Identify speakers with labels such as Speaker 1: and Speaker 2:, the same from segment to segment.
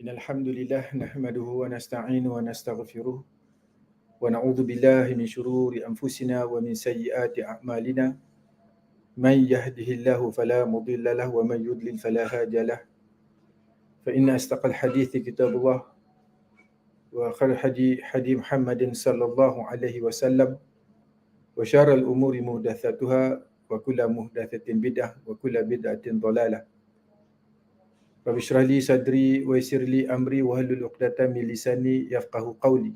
Speaker 1: Innal hamdalillah nahmaduhu wa nasta'inuhu wa nastaghfiruh wa na'udzu billahi min shururi anfusina wa min sayyiati a'malina. Man yahdihillahu fala mudilla lahu wa man yudlil fala hadiya lahu. Fa inna astaqal hadithi kitabullah wa khairul hadi Muhammadin sallallahu alaihi wasallam wa syarrul umuri muhdatsatuha wa kullu muhdatsatin bid'ah wa kullu bid'atin dhalalah. Rabbi shrah li sadri wa yassir li amri wa hlul 'uqdatam min lisani yafqahu qawli.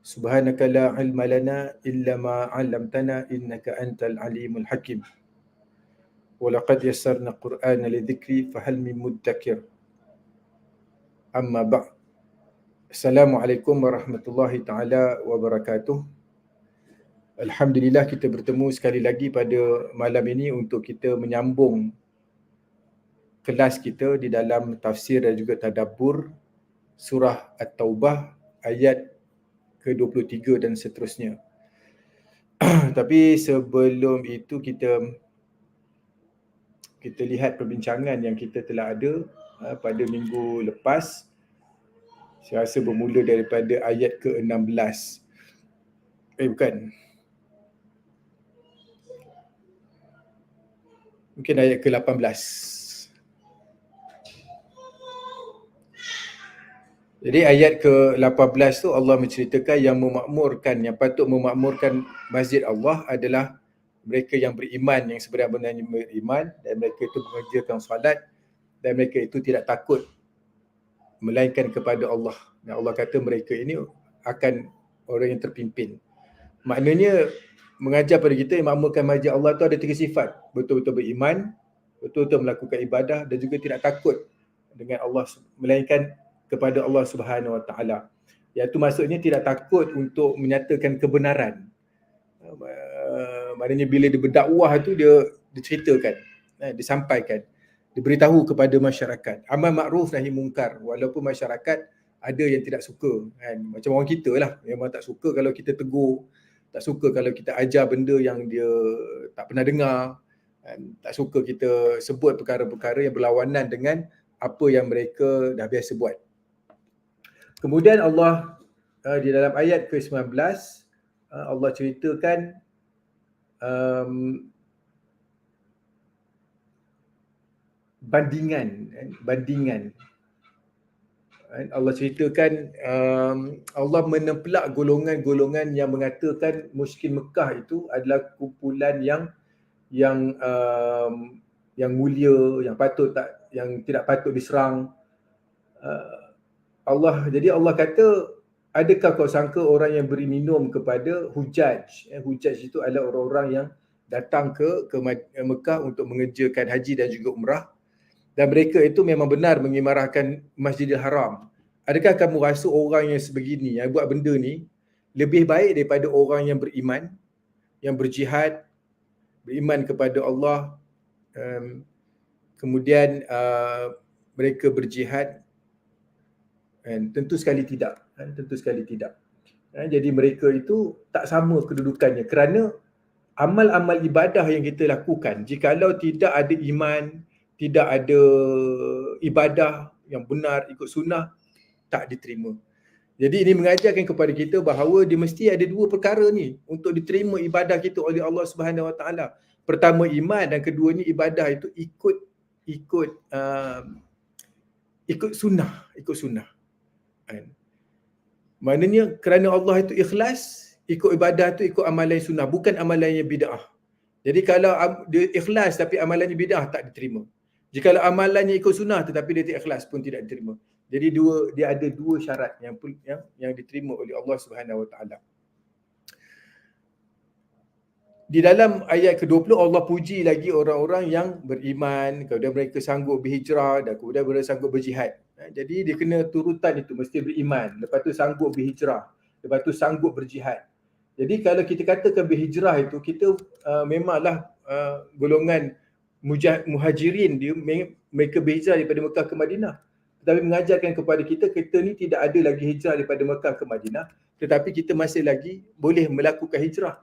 Speaker 1: Subhanaka la ilma lana illa ma 'allamtana innaka antal alimul hakim. Wa laqad yassarna Qur'ana lidzikri fahal min muddakir. Amma ba'd. Assalamualaikum warahmatullahi taala wabarakatuh. Alhamdulillah kita bertemu sekali lagi pada malam ini untuk kita menyambung kelas kita di dalam tafsir dan juga tadabbur surah At-Taubah ayat ke-23 dan seterusnya. Tapi sebelum itu kita lihat perbincangan yang kita telah ada pada minggu lepas. Saya rasa bermula daripada ayat ke-16. Bukan. Mungkin ayat ke-18. Jadi ayat ke-18 tu Allah menceritakan yang memakmurkan, yang patut memakmurkan masjid Allah adalah mereka yang beriman, yang sebenar-benarnya beriman, dan mereka itu mengerjakan solat, dan mereka itu tidak takut melainkan kepada Allah. Dan Allah kata mereka ini akan orang yang terpimpin. Maknanya mengajar pada kita yang memakmurkan masjid Allah tu ada 3 sifat. Betul-betul beriman, betul-betul melakukan ibadah, dan juga tidak takut dengan Allah, melainkan kepada Allah Subhanahu Wa Taala. Iaitu maksudnya tidak takut untuk menyatakan kebenaran. Maknanya bila dia berdakwah tu dia diceritakan, disampaikan, diberitahu kepada masyarakat. Amal makruf nahi mungkar, walaupun masyarakat ada yang tidak suka, kan? Macam orang kita lah, memang tak suka kalau kita tegur, tak suka kalau kita ajar benda yang dia tak pernah dengar, kan? Tak suka kita sebut perkara-perkara yang berlawanan dengan apa yang mereka dah biasa buat. Kemudian Allah di dalam ayat ke-19 Allah ceritakan bandingan. Allah ceritakan Allah menempelak golongan-golongan yang mengatakan musyrikin Mekah itu adalah kumpulan yang mulia, yang tidak patut diserang. Jadi Allah kata, adakah kau sangka orang yang beri minum kepada hujaj? Hujaj itu adalah orang-orang yang datang ke Mekah untuk mengerjakan haji dan juga umrah, dan mereka itu memang benar mengimarahkan Masjidil Haram. Adakah kamu rasa orang yang sebegini, yang buat benda ni, lebih baik daripada orang yang beriman, yang berjihad, beriman kepada Allah, kemudian mereka berjihad? Tentu sekali tidak. Jadi mereka itu tak sama kedudukannya, kerana amal-amal ibadah yang kita lakukan, jikalau tidak ada iman, tidak ada ibadah yang benar ikut sunnah, tak diterima. Jadi ini mengajarkan kepada kita bahawa dia mesti ada 2 perkara ni untuk diterima ibadah kita oleh Allah Subhanahu Wa Taala. Pertama iman, dan keduanya ibadah itu ikut sunnah. Maknanya kerana Allah itu ikhlas, ikut ibadah itu ikut amalan sunnah, bukan amalan yang bid'ah. Jadi kalau dia ikhlas tapi amalannya bid'ah, tak diterima. Jika amalannya ikut sunnah tetapi dia tidak ikhlas pun tidak diterima. Jadi dia ada 2 syarat yang diterima oleh Allah Subhanahu Wa Taala. Di dalam ayat ke-20 Allah puji lagi orang-orang yang beriman, kemudian mereka sanggup berhijrah, dan kemudian mereka sanggup berjihad. Jadi dia kena turutan itu, mesti beriman, lepas tu sanggup berhijrah, lepas tu sanggup berjihad. Jadi kalau kita katakan berhijrah itu, kita memanglah golongan muhajirin, mereka berhijrah daripada Mekah ke Madinah. Tetapi mengajarkan kepada kita ni tidak ada lagi hijrah daripada Mekah ke Madinah, tetapi kita masih lagi boleh melakukan hijrah.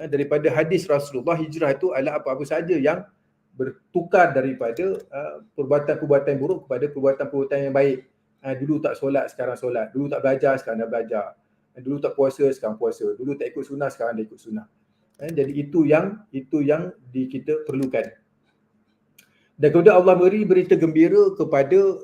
Speaker 1: Daripada hadis Rasulullah, hijrah itu adalah apa-apa saja yang bertukar daripada perbuatan-perbuatan buruk kepada perbuatan-perbuatan yang baik. Dulu tak solat, sekarang solat. Dulu tak belajar, sekarang dah belajar. Dulu tak puasa, sekarang puasa. Dulu tak ikut sunnah, sekarang dah ikut sunnah. Jadi itu yang kita perlukan. Dan kemudian Allah beri berita gembira kepada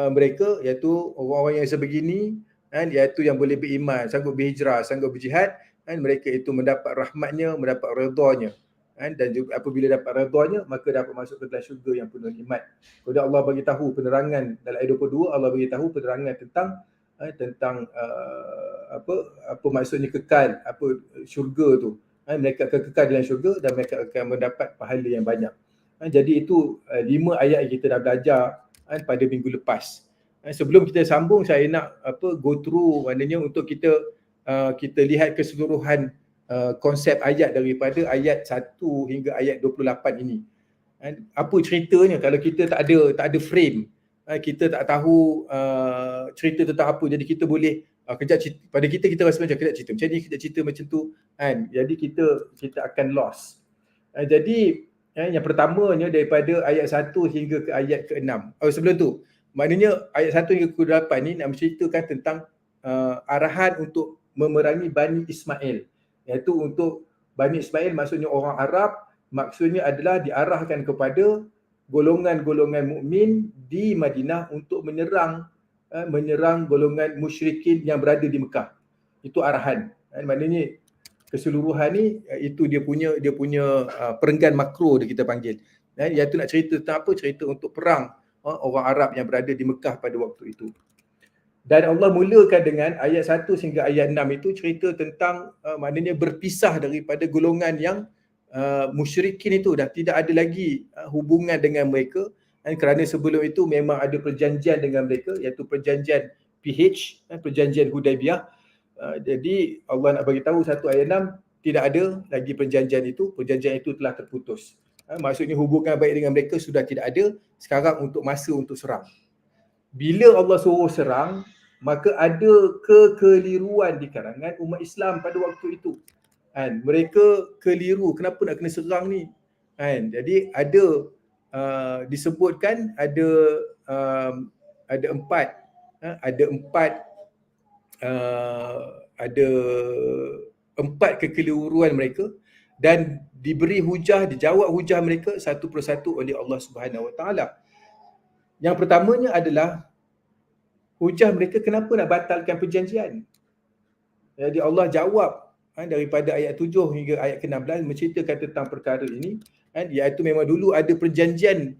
Speaker 1: mereka, iaitu orang-orang yang sebegini, iaitu yang boleh beriman, sanggup berhijrah, sanggup berjihad, mereka itu mendapat rahmatnya, mendapat redanya. Dan juga apabila dapat redanya, maka dapat masuk ke dalam syurga yang penuh nikmat. Kemudian Allah bagi tahu penerangan dalam ayat 22, Allah bagi tahu penerangan tentang apa maksudnya kekal, apa syurga tu. Mereka akan kekal dalam syurga dan mereka akan mendapat pahala yang banyak. Jadi itu 5 ayat yang kita dah belajar pada minggu lepas. Sebelum kita sambung, saya nak go through, maknanya untuk kita lihat keseluruhan konsep ayat daripada ayat 1 hingga ayat 28 ini. Apa ceritanya kalau kita tak ada frame, kita tak tahu cerita tentang apa, jadi kita boleh kejap cerita, pada kita rasa macam kejap cerita macam ni, kejap cerita macam tu kan, jadi kita akan lost. Jadi yang pertamanya daripada ayat 1 hingga ke ayat ke-6. Sebelum tu, maknanya ayat 1 hingga ke-8 ni nak menceritakan tentang arahan untuk memerangi Bani Ismail. Iaitu untuk Bani Ismail maksudnya orang Arab, maksudnya adalah diarahkan kepada golongan-golongan mukmin di Madinah untuk menyerang golongan musyrikin yang berada di Mekah. Itu arahan. Maknanya keseluruhan ni itu dia punya perenggan makro dia kita panggil. Iaitu nak cerita tentang apa? Cerita untuk perang orang Arab yang berada di Mekah pada waktu itu. Dan Allah mulakan dengan ayat 1 hingga ayat 6 itu cerita tentang maknanya berpisah daripada golongan yang musyrikin itu, dah tidak ada lagi hubungan dengan mereka, kerana sebelum itu memang ada perjanjian dengan mereka, iaitu perjanjian PH, perjanjian Hudaibiyah. Jadi Allah nak bagi tahu 1 ayat 6 tidak ada lagi perjanjian itu telah terputus. Maksudnya hubungan baik dengan mereka sudah tidak ada, sekarang untuk masa untuk serang. Bila Allah suruh serang, maka ada kekeliruan di kalangan umat Islam pada waktu itu. Mereka keliru, kenapa nak kena serang ni? Jadi ada disebutkan ada empat kekeliruan mereka, dan diberi hujah, dijawab hujah mereka satu persatu oleh Allah Subhanahu Wa Taala. Yang pertamanya adalah hujah mereka kenapa nak batalkan perjanjian. Jadi Allah jawab daripada ayat 7 hingga ayat ke-16 menceritakan tentang perkara ini, iaitu memang dulu ada perjanjian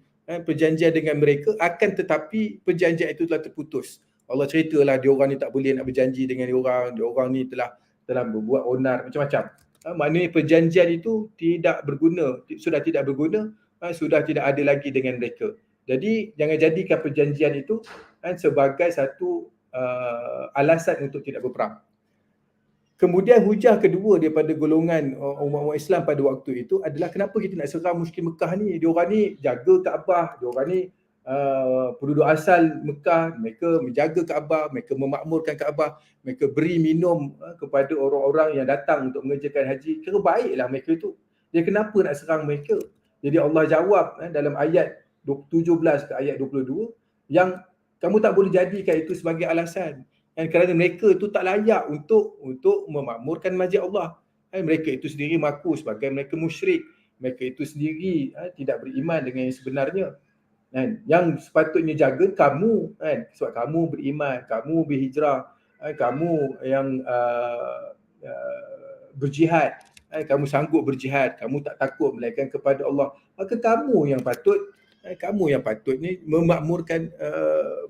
Speaker 1: dengan mereka, akan tetapi perjanjian itu telah terputus. Allah ceritalah diorang ni tak boleh nak berjanji dengan diorang ni telah berbuat onar macam-macam. Maknanya perjanjian itu sudah tidak berguna, sudah tidak ada lagi dengan mereka. Jadi jangan jadikan perjanjian itu sebagai satu alasan untuk tidak berperang. Kemudian hujah kedua daripada golongan umat Islam pada waktu itu adalah kenapa kita nak serang musyrik Mekah ni? Diorang ni jaga Kaabah, diorang ni penduduk asal Mekah, mereka menjaga Kaabah, mereka memakmurkan Kaabah, mereka beri minum kepada orang-orang yang datang untuk mengerjakan haji. Kira baiklah mereka itu. Jadi kenapa nak serang mereka? Jadi Allah jawab dalam ayat 17 ke ayat 22 yang kamu tak boleh jadikan itu sebagai alasan. Kerana mereka itu tak layak untuk memakmurkan masjid Allah. Mereka itu sendiri mengaku sebagai mereka musyrik. Mereka itu sendiri tidak beriman dengan yang sebenarnya. Yang sepatutnya jaga kamu, sebab kamu beriman, kamu berhijrah, kamu yang berjihad, kamu sanggup berjihad, kamu tak takut melainkan kepada Allah. Maka kamu yang patut ni memakmurkan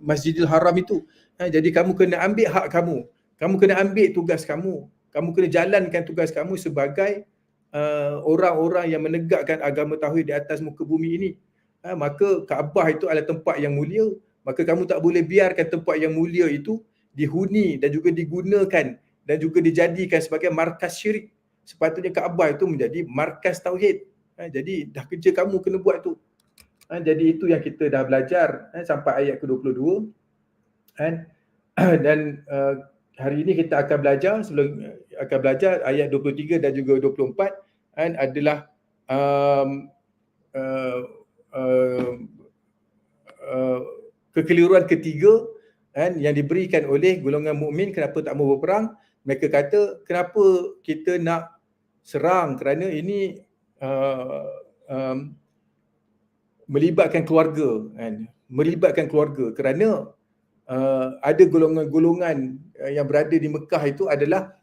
Speaker 1: Masjidil Haram itu. Jadi kamu kena ambil hak kamu. Kamu kena ambil tugas kamu. Kamu kena jalankan tugas kamu sebagai orang-orang yang menegakkan agama tauhid di atas muka bumi ini. Maka Kaabah itu adalah tempat yang mulia. Maka kamu tak boleh biarkan tempat yang mulia itu dihuni dan juga digunakan dan juga dijadikan sebagai markas syirik. Sepatutnya Kaabah itu menjadi markas tauhid. Jadi dah kerja kamu kena buat tu. Jadi itu yang kita dah belajar sampai ayat ke-22. Dan hari ini kita akan belajar ayat 23 dan juga 24 adalah kekeliruan ketiga kan yang diberikan oleh golongan mukmin kenapa tak mau berperang. Mereka kata kenapa kita nak serang, kerana ini melibatkan keluarga kan, melibatkan keluarga, kerana ada golongan-golongan yang berada di Mekah itu adalah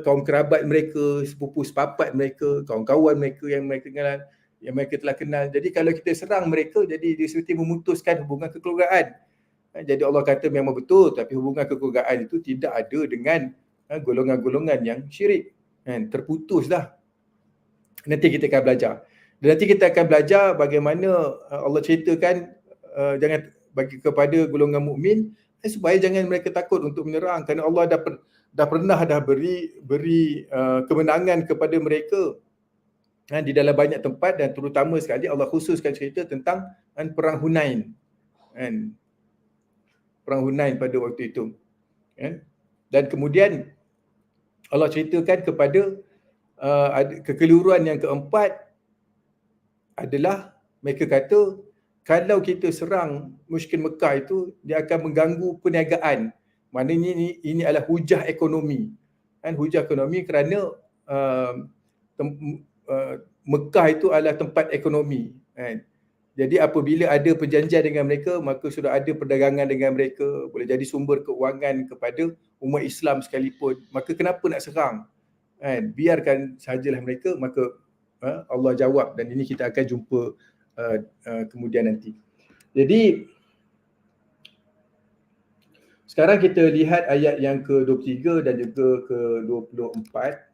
Speaker 1: kaum kerabat mereka, sepupu sepapat mereka, kawan-kawan mereka yang mereka telah kenal. Jadi kalau kita serang mereka, jadi dia seperti memutuskan hubungan kekeluargaan. Jadi Allah kata memang betul, tapi hubungan kekeluargaan itu tidak ada dengan golongan-golongan yang syirik. Terputuslah. Nanti kita akan belajar. Dan nanti kita akan belajar bagaimana Allah ceritakan jangan bagi kepada golongan mukmin supaya jangan mereka takut untuk menyerang, kerana Allah dah pernah beri kemenangan kepada mereka di dalam banyak tempat, dan terutama sekali Allah khususkan cerita tentang perang Hunain. Perang Hunain pada waktu itu. Dan kemudian Allah ceritakan kepada kekeliruan yang keempat adalah mereka kata kalau kita serang musyrikin Mekah itu, dia akan mengganggu perniagaan. Maknanya ini adalah hujah ekonomi. Hujah ekonomi kerana Mekah itu adalah tempat ekonomi. Jadi apabila ada perjanjian dengan mereka, maka sudah ada perdagangan dengan mereka, boleh jadi sumber keuangan kepada umat Islam sekalipun. Maka kenapa nak serang? Biarkan sajalah mereka. Maka Allah jawab, dan ini kita akan jumpa kemudian nanti. Jadi sekarang kita lihat ayat yang ke-23 dan juga ke-24.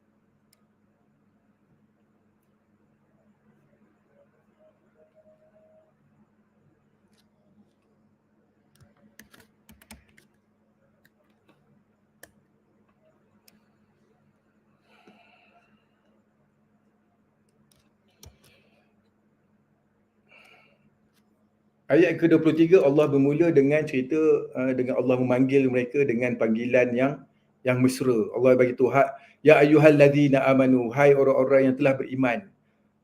Speaker 1: Ayat ke-23 Allah bermula dengan cerita dengan Allah memanggil mereka dengan panggilan yang mesra. Allah bagi Tuhan, ya ayyuhallazina amanu, hai orang-orang yang telah beriman.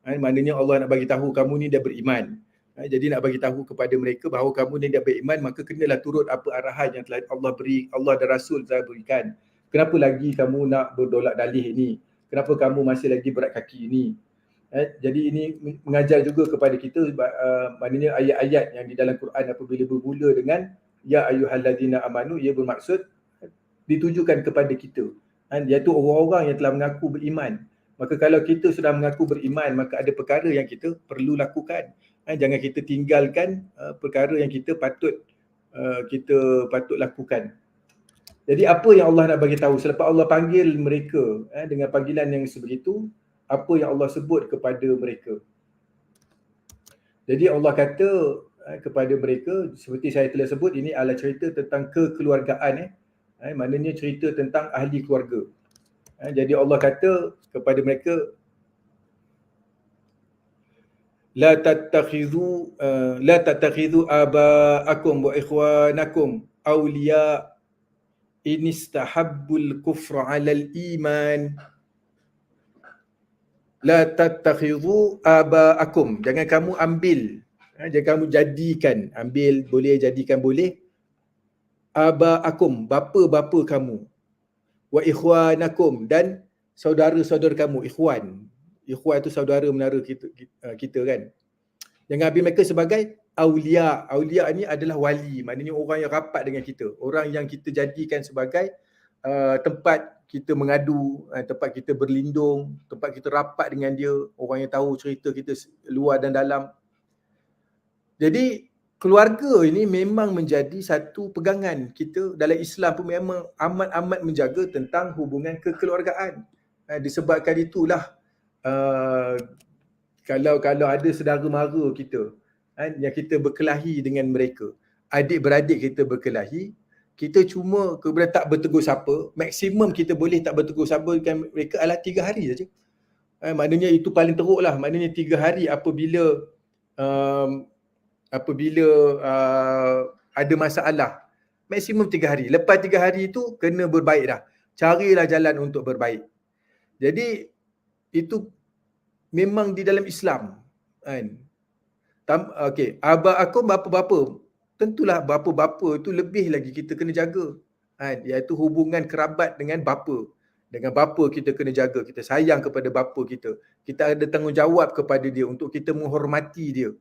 Speaker 1: Maknanya Allah nak bagi tahu kamu ni dah beriman. Jadi nak bagi tahu kepada mereka bahawa kamu ni dah beriman, maka kenalah turut apa arahan yang telah Allah beri, Allah dan Rasul telah berikan. Kenapa lagi kamu nak berdolak dalih ini? Kenapa kamu masih lagi berat kaki ini? Jadi ini mengajar juga kepada kita, maknanya ayat-ayat yang di dalam Quran apabila bermula dengan ya ayyuhallazina amanu, ia bermaksud ditujukan kepada kita, iaitu orang-orang yang telah mengaku beriman. Maka kalau kita sudah mengaku beriman, maka ada perkara yang kita perlu lakukan. Jangan kita tinggalkan perkara yang kita patut lakukan. Jadi apa yang Allah nak bagi tahu selepas Allah panggil mereka dengan panggilan yang sebegitu, apa yang Allah sebut kepada mereka? Jadi Allah kata kepada mereka, seperti saya telah sebut, ini adalah cerita tentang kekeluargaan. Maknanya cerita tentang ahli keluarga. Jadi Allah kata kepada mereka, la tattakhidhu aba'akum wa ikhwanakum awliya in istahabbul kufra 'alal iman. La tattakhidhu aba'akum, jangan kamu ambil, jangan kamu jadikan, ambil boleh, jadikan boleh, aba'akum, bapa-bapa kamu, wa ikhwanakum, dan saudara-saudara kamu. Ikhwan itu saudara menara kita kan. Jangan ambil mereka sebagai awliya. Awliya ni adalah wali, maknanya orang yang rapat dengan kita, orang yang kita jadikan sebagai tempat kita mengadu, tempat kita berlindung, tempat kita rapat dengan dia, orang yang tahu cerita kita luar dan dalam. Jadi keluarga ini memang menjadi satu pegangan kita dalam Islam pun, memang amat-amat menjaga tentang hubungan kekeluargaan. Disebabkan itulah kalau ada saudara mara kita yang kita berkelahi dengan mereka, adik-beradik kita berkelahi, kita cuma kemudian tak bertegur sapa, maksimum kita boleh tak bertegur sapa dengan mereka adalah 3 hari saja. Maknanya itu paling teruk lah, maknanya 3 hari apabila ada masalah, maksimum 3 hari. Lepas 3 hari itu kena berbaik dah, carilah jalan untuk berbaik. Jadi itu memang di dalam Islam kan. Okey, abah aku bapa-bapa. Tentulah bapa-bapa tu lebih lagi kita kena jaga. Iaitu hubungan kerabat dengan bapa. Dengan bapa kita kena jaga, kita sayang kepada bapa kita. Kita ada tanggungjawab kepada dia untuk kita menghormati dia.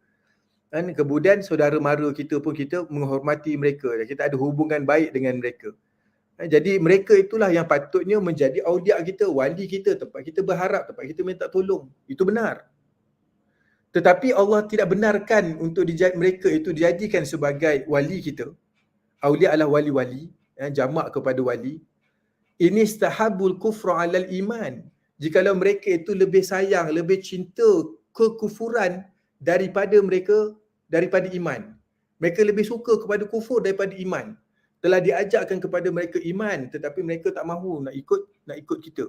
Speaker 1: Kemudian saudara mara kita pun kita menghormati mereka. Kita ada hubungan baik dengan mereka. Jadi mereka itulah yang patutnya menjadi aulia kita, wali kita, tempat kita berharap, tempat kita minta tolong. Itu benar. Tetapi Allah tidak benarkan untuk mereka itu dijadikan sebagai wali kita. Aulia adalah wali-wali, jamak kepada wali. Ini istahabul kufra alal iman. Jikalau mereka itu lebih sayang, lebih cinta kekufuran daripada iman. Mereka lebih suka kepada kufur daripada iman. Telah diajakkan kepada mereka iman, tetapi mereka tak mahu nak ikut kita.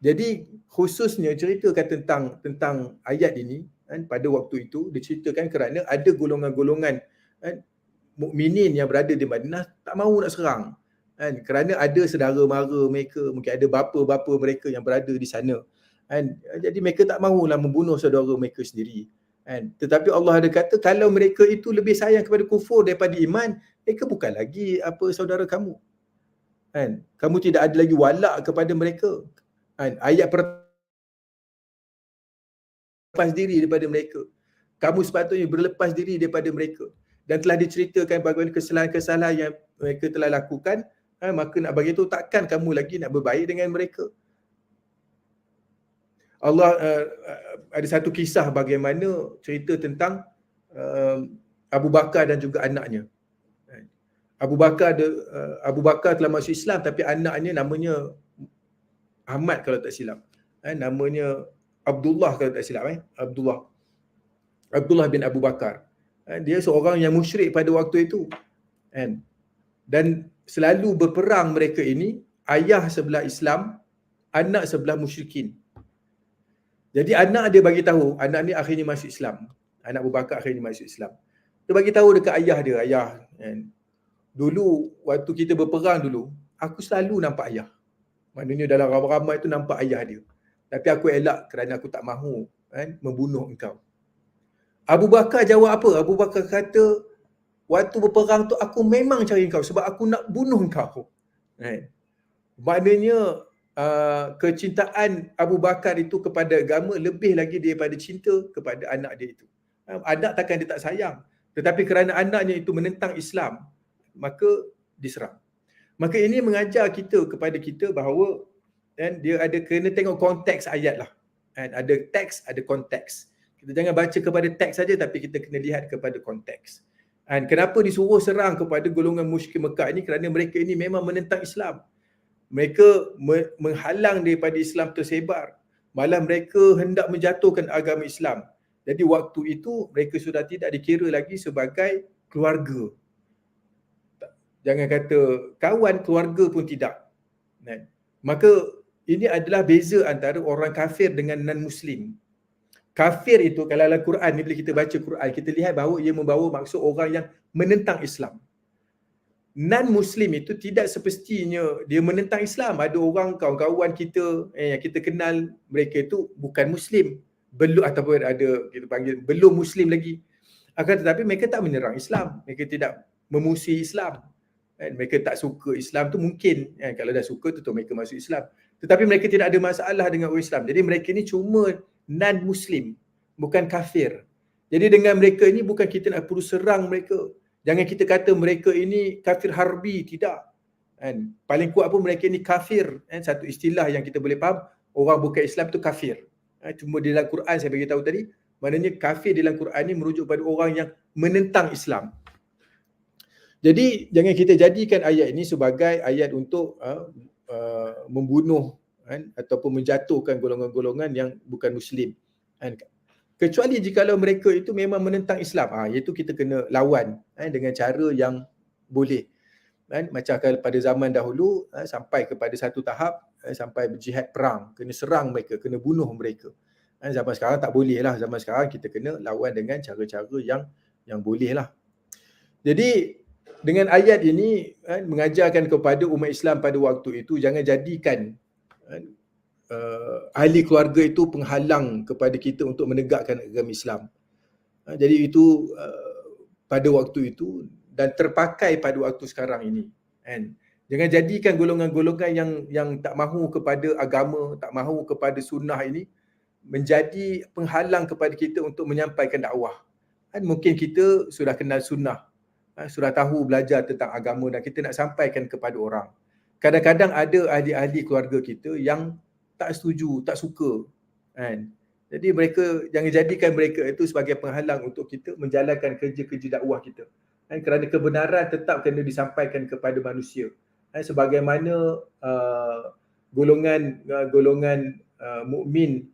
Speaker 1: Jadi khususnya ceritakan tentang ayat ini pada waktu itu diceritakan kerana ada golongan-golongan mukminin yang berada di Madinah tak mahu nak serang. Kerana ada saudara mara mereka, mungkin ada bapa-bapa mereka yang berada di sana. Jadi mereka tak mahulah membunuh saudara mereka sendiri. Tetapi Allah ada kata kalau mereka itu lebih sayang kepada kufur daripada iman, mereka bukan lagi saudara kamu. Kamu tidak ada lagi walak kepada mereka. Ayat berlepas diri daripada mereka. Kamu sepatutnya berlepas diri daripada mereka. Dan telah diceritakan bagaimana kesalahan-kesalahan yang mereka telah lakukan, maka nak bagi tahu takkan kamu lagi nak berbaik dengan mereka. Allah ada satu kisah bagaimana cerita tentang Abu Bakar dan juga anaknya. Abu Bakar telah masuk Islam tapi anaknya namanya Ahmad kalau tak silap. Namanya Abdullah kalau tak silap. Abdullah bin Abu Bakar. Dia seorang yang musyrik pada waktu itu. Dan selalu berperang mereka ini, ayah sebelah Islam, anak sebelah musyrikin. Jadi anak dia bagi tahu, anak ni akhirnya masuk Islam. Anak Abu Bakar akhirnya masuk Islam. Dia bagi tahu dekat ayah dia, ayah, dulu waktu kita berperang dulu, aku selalu nampak ayah. Maknanya dalam ramai-ramai itu nampak ayah dia. Tapi aku elak kerana aku tak mahu membunuh engkau. Abu Bakar jawab apa? Abu Bakar kata, waktu berperang tu aku memang cari engkau sebab aku nak bunuh engkau. Maknanya kecintaan Abu Bakar itu kepada agama lebih lagi daripada cinta kepada anak dia itu. Anak takkan dia tak sayang. Tetapi kerana anaknya itu menentang Islam, maka diserang. Maka ini mengajar kepada kita bahawa dia ada kena tengok konteks ayat lah. Ada teks, ada konteks. Kita jangan baca kepada teks saja tapi kita kena lihat kepada konteks. Kenapa disuruh serang kepada golongan musyrik Mekah ini? Kerana mereka ini memang menentang Islam. Mereka menghalang daripada Islam tersebar. Malah mereka hendak menjatuhkan agama Islam. Jadi waktu itu mereka sudah tidak dikira lagi sebagai keluarga. Jangan kata kawan, keluarga pun tidak. Maka ini adalah beza antara orang kafir dengan non-Muslim. Kafir itu kalau dalam Quran ni bila kita baca Quran, kita lihat bahawa ia membawa maksud orang yang menentang Islam. Non-Muslim itu tidak semestinya dia menentang Islam. Ada orang kawan-kawan kita yang kita kenal, mereka itu bukan Muslim. Belum ataupun ada kita panggil belum Muslim lagi. Akan tetapi mereka tak menyerang Islam. Mereka tidak memusuhi Islam. Mereka tak suka Islam tu mungkin. Kalau dah suka tentu mereka masuk Islam. Tetapi mereka tidak ada masalah dengan orang Islam. Jadi mereka ni cuma non-Muslim. Bukan kafir. Jadi dengan mereka ini bukan kita nak perlu serang mereka. Jangan kita kata mereka ini kafir harbi. Tidak. Paling kuat pun mereka ini kafir. Satu istilah yang kita boleh faham. Orang bukan Islam tu kafir. Cuma di dalam Quran saya bagi tahu tadi. Maknanya kafir di dalam Quran ni merujuk pada orang yang menentang Islam. Jadi jangan kita jadikan ayat ini sebagai ayat untuk membunuh ataupun menjatuhkan golongan-golongan yang bukan Muslim. Kecuali jikalau mereka itu memang menentang Islam, iaitu kita kena lawan dengan cara yang boleh. Macam pada zaman dahulu sampai kepada satu tahap sampai berjihad perang, kena serang mereka, kena bunuh mereka. Zaman sekarang tak boleh lah. Zaman sekarang kita kena lawan dengan cara-cara yang boleh lah. Jadi dengan ayat ini mengajarkan kepada umat Islam pada waktu itu jangan jadikan ahli keluarga itu penghalang kepada kita untuk menegakkan agama Islam. Jadi itu pada waktu itu dan terpakai pada waktu sekarang ini, kan. Jangan jadikan golongan-golongan yang tak mahu kepada agama, tak mahu kepada sunnah ini menjadi penghalang kepada kita untuk menyampaikan dakwah. Kan mungkin kita sudah kenal sunnah, sudah tahu belajar tentang agama dan kita nak sampaikan kepada orang. Kadang-kadang ada ahli-ahli keluarga kita yang tak setuju, tak suka, kan. Jadi mereka, jangan jadikan mereka itu sebagai penghalang untuk kita menjalankan kerja-kerja dakwah kita. Kan, kerana kebenaran tetap kena disampaikan kepada manusia. Kan, sebagaimana golongan mukmin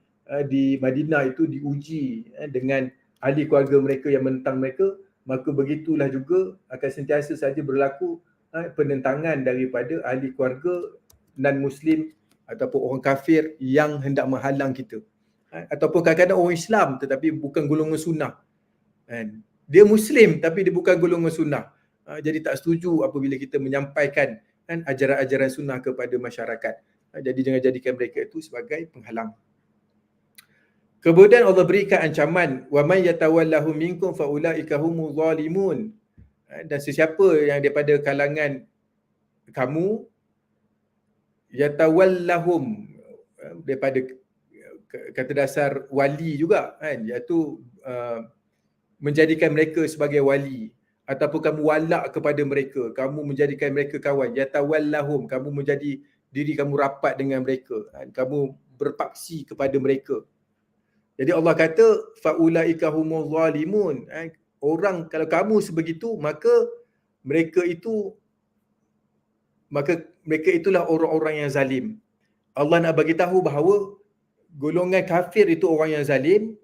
Speaker 1: di Madinah itu diuji dengan ahli keluarga mereka yang menentang mereka, maka begitulah juga akan sentiasa saja berlaku penentangan daripada ahli keluarga non-Muslim ataupun orang kafir yang hendak menghalang kita. Ataupun kadang-kadang orang Islam tetapi bukan golongan sunnah. Dia Muslim tapi dia bukan golongan sunnah. Jadi tak setuju apabila kita menyampaikan ajaran-ajaran sunnah kepada masyarakat. Jadi jangan jadikan mereka itu sebagai penghalang. Kemudian Allah berikan ancaman, wa may yatawallahu minkum fa ulaika humuz zalimun. Dan sesiapa yang daripada kalangan kamu yatawallahum, daripada kata dasar wali juga, kan, iaitu menjadikan mereka sebagai wali, ataupun kamu walak kepada mereka, kamu menjadikan mereka kawan. Yatawallahum, kamu menjadi diri kamu rapat dengan mereka, kan, kamu berpaksi kepada mereka. Jadi Allah kata faulaika humuz zalimun, orang kalau kamu sebegitu maka mereka itulah orang-orang yang zalim. Allah nak bagi tahu bahawa golongan kafir itu orang yang zalim,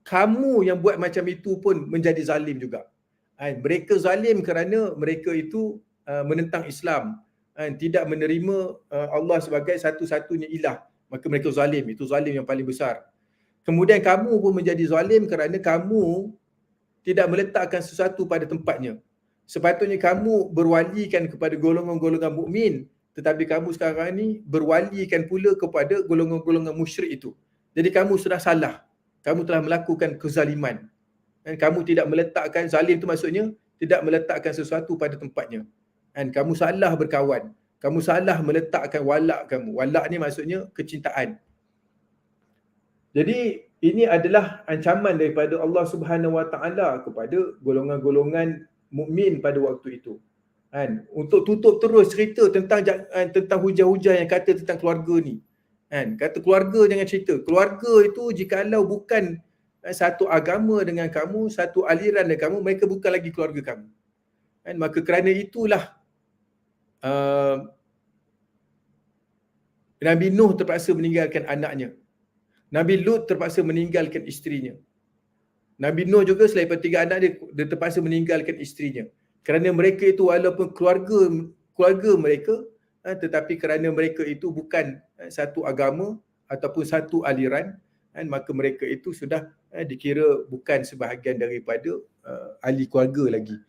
Speaker 1: kamu yang buat macam itu pun menjadi zalim juga. Mereka zalim kerana mereka itu menentang Islam, tidak menerima Allah sebagai satu-satunya ilah, maka mereka zalim. Itu zalim yang paling besar. Kemudian kamu pun menjadi zalim kerana kamu tidak meletakkan sesuatu pada tempatnya. Sepatutnya kamu berwalikan kepada golongan-golongan mukmin, tetapi kamu sekarang ni berwalikan pula kepada golongan-golongan musyrik itu. Jadi kamu sudah salah. Kamu telah melakukan kezaliman. Dan kamu tidak meletakkan, zalim itu maksudnya tidak meletakkan sesuatu pada tempatnya. Dan kamu salah berkawan. Kamu salah meletakkan walak kamu. Walak ni maksudnya kecintaan. Jadi ini adalah ancaman daripada Allah Subhanahu Wa Taala kepada golongan-golongan mukmin pada waktu itu. Kan, untuk tutup terus cerita tentang hujah-hujah yang kata tentang keluarga ni. Kan, kata keluarga jangan cerita. Keluarga itu jikalau bukan satu agama dengan kamu, satu aliran dengan kamu, mereka bukan lagi keluarga kamu. Kan, maka kerana itulah Nabi Nuh terpaksa meninggalkan anaknya. Nabi Lut terpaksa meninggalkan isterinya. Nabi Nuh juga selain tiga anak dia terpaksa meninggalkan isterinya. Kerana mereka itu walaupun keluarga mereka, tetapi kerana mereka itu bukan satu agama ataupun satu aliran, maka mereka itu sudah dikira bukan sebahagian daripada ahli keluarga lagi.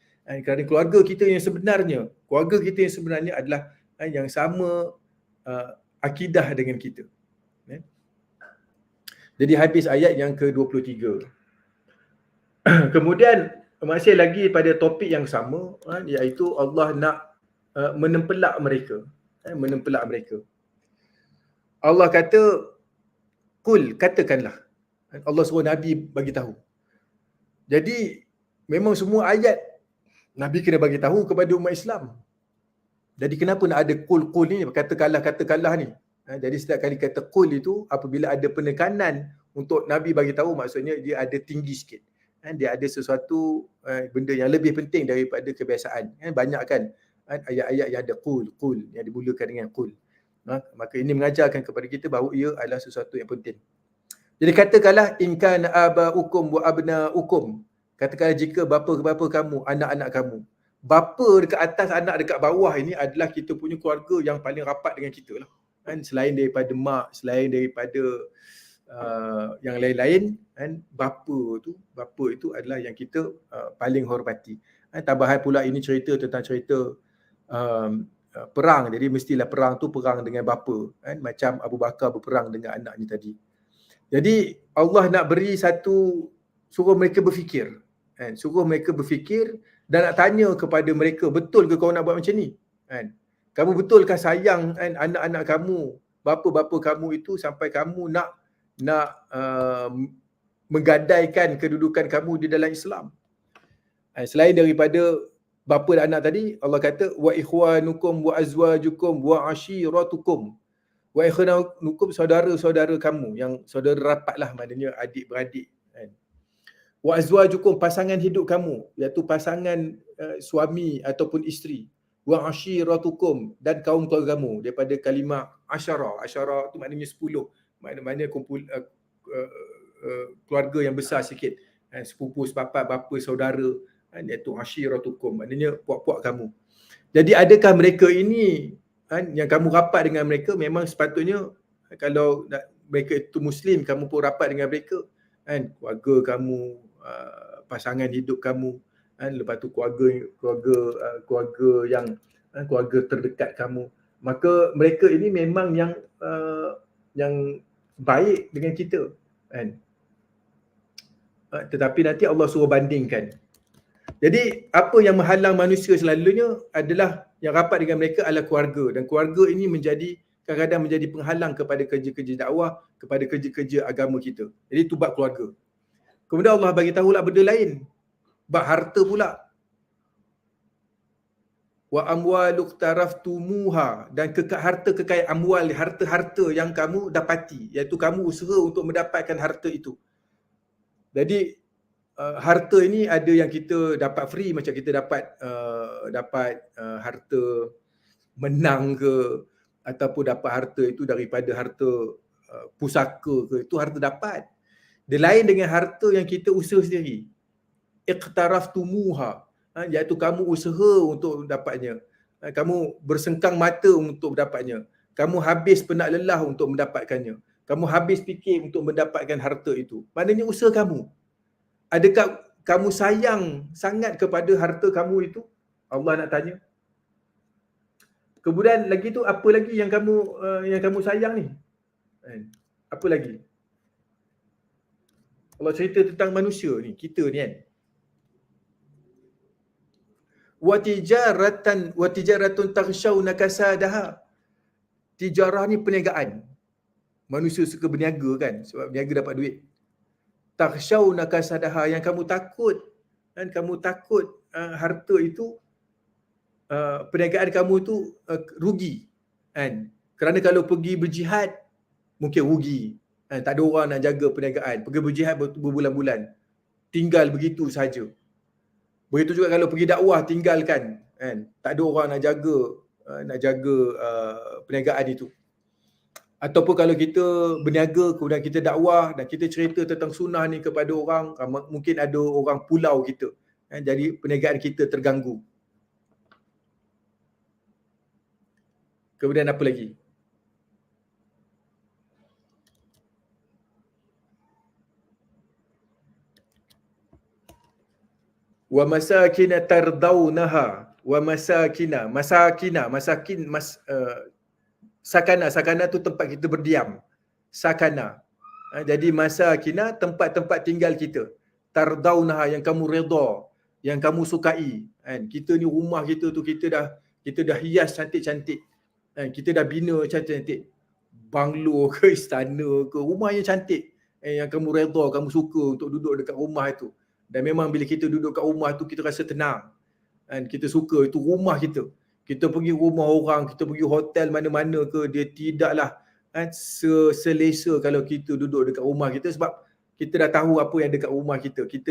Speaker 1: Kerana keluarga kita yang sebenarnya adalah yang sama akidah dengan kita. Jadi habis ayat yang ke-23. Kemudian masih lagi pada topik yang sama, iaitu Allah nak menempelak mereka. Menempelak mereka. Allah kata, kul, katakanlah. Allah suruh Nabi bagi tahu. Jadi memang semua ayat Nabi kena bagi tahu kepada umat Islam. Jadi kenapa nak ada kul ni, katakanlah ni. Jadi setiap kali kata kul itu, apabila ada penekanan untuk Nabi bagi tahu, maksudnya dia ada tinggi sikit. Dia ada sesuatu benda yang lebih penting daripada kebiasaan. Banyak kan ayat-ayat yang ada kul yang dimulakan dengan kul. Maka ini mengajarkan kepada kita bahawa ia adalah sesuatu yang penting. Jadi katakanlah in kana abaukum wa abnaukum. Katakanlah jika bapa kamu, anak-anak kamu. Bapa dekat atas, anak dekat bawah ini adalah kita punya keluarga yang paling rapat dengan kita lah. Selain daripada mak, selain daripada yang lain-lain, bapa itu adalah yang kita paling hormati. Tambahan pula ini cerita tentang perang. Jadi mestilah perang tu perang dengan bapa, macam Abu Bakar berperang dengan anaknya tadi. Jadi Allah nak beri satu suruh mereka berfikir. Kan? Suruh mereka berfikir dan nak tanya kepada mereka, betul ke kau nak buat macam ni? Kan? Kamu betulkah sayang kan, anak-anak kamu, bapa-bapa kamu itu sampai kamu nak menggadaikan kedudukan kamu di dalam Islam? Selain daripada bapa dan anak tadi, Allah kata wa ikhwanukum wa azwajukum wa ashiratukum. Wa ikhwanukum, saudara-saudara kamu, yang saudara rapat lah, maknanya adik-beradik. Kan? Wa azwajukum, pasangan hidup kamu, iaitu pasangan suami ataupun isteri. Wa ashiratukum, dan kaum keluargamu, daripada kalimah asyara. Asyara tu maknanya 10. Maknanya kumpul keluarga yang besar sikit. Sepupu, sepapat, bapa, saudara. Iaitu ashiratukum, maknanya puak-puak kamu. Jadi adakah mereka ini yang kamu rapat dengan mereka, memang sepatutnya kalau mereka itu Muslim, kamu pun rapat dengan mereka. Keluarga kamu, pasangan hidup kamu, lepas tu keluarga yang keluarga terdekat kamu, maka mereka ini memang yang baik dengan kita. Tetapi nanti Allah suruh bandingkan. Jadi apa yang menghalang manusia selalunya adalah yang rapat dengan mereka adalah keluarga, dan keluarga ini kadang-kadang menjadi penghalang kepada kerja-kerja dakwah, kepada kerja-kerja agama kita. Jadi itu bab keluarga. Kemudian Allah bagi tahu lah benda lain, bab harta pula. Wa amwalu taraftumuha, dan harta kekayaan amwal, harta-harta yang kamu dapati, iaitu kamu usaha untuk mendapatkan harta itu. Jadi harta ini ada yang kita dapat free, macam kita dapat harta menang ke, ataupun dapat harta itu daripada harta pusaka ke, itu harta dapat. Dia lain dengan harta yang kita usaha sendiri. Iqtaraftumuha, iaitu kamu usaha untuk dapatnya. Kamu bersengkang mata untuk mendapatnya. Kamu habis penat lelah untuk mendapatkannya. Kamu habis fikir untuk mendapatkan harta itu. Maknanya usaha kamu. Adakah kamu sayang sangat kepada harta kamu itu? Allah nak tanya. Kemudian lagi tu, apa lagi yang kamu sayang ni? Apa lagi? Allah cerita tentang manusia ni, kita ni kan. Wa tijaratun takhshawna kasadaha. Tijarah ni perniagaan. Manusia suka berniaga kan, sebab berniaga dapat duit. Takhshawna kasadaha, yang kamu takut, kan, kamu takut harta itu, perniagaan kamu tu rugi, kan? Kerana kalau pergi berjihad mungkin rugi, kan? Tak ada orang nak jaga perniagaan. Pergi berjihad berbulan-bulan, tinggal begitu saja. Begitu juga kalau pergi dakwah, tinggalkan, kan? Tak ada orang nak jaga perniagaan itu. Ataupun kalau kita berniaga, kemudian kita dakwah dan kita cerita tentang sunnah ni kepada orang, mungkin ada orang pulau kita, kan? Jadi perniagaan kita terganggu. Kemudian apa lagi? Wa masakina tardaunaha, wa sakana tu tempat kita berdiam. Sakana. Jadi masakina, tempat-tempat tinggal kita. Tardaunaha, yang kamu redha, yang kamu sukai. Kita ni rumah kita tu kita dah hias cantik-cantik. Kita dah bina cantik-cantik. Banglo ke, istana ke, rumah yang cantik. Yang kamu redha, kamu suka untuk duduk dekat rumah itu. Dan memang bila kita duduk kat rumah tu, kita rasa tenang. Kita suka, itu rumah kita. Kita pergi rumah orang, kita pergi hotel mana-mana ke, dia tidaklah selesa kalau kita duduk dekat rumah kita, sebab kita dah tahu apa yang dekat rumah kita. Kita